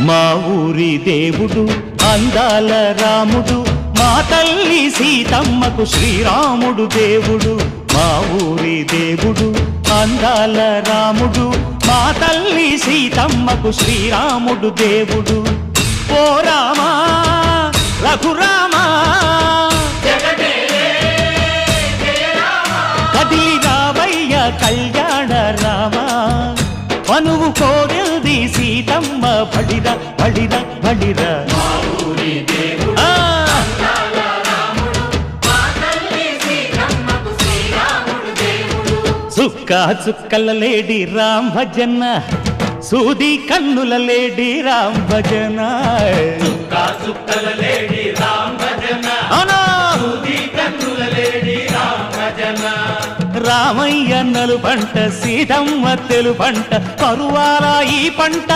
మా ఊరి దేవుడు అందాల రాముడు, మా తల్లి సీతమ్మకు శ్రీరాముడు దేవుడు. మా ఊరి దేవుడు అందాల రాముడు, మా తల్లి సీతమ్మకు శ్రీరాముడు దేవుడు. ఓ రామా రఘురామా కదిలి రావయ్య కళ్యాణ రామా, పనువు కోరెల్ది సీతమ్మ బడిరా బడిరా బడిరా. చుక్క చుక్కల లేడి రామ్ భజన, సూది కన్నుల లేడి రామ్ భజన. చుక్కల లేడి రామ్ భజన, సూది కన్నుల లేడి రామ్ భజన. రామయ్య నలు పంట, సీతమ్మ తెలు పంట, పరువాల ఈ పంట.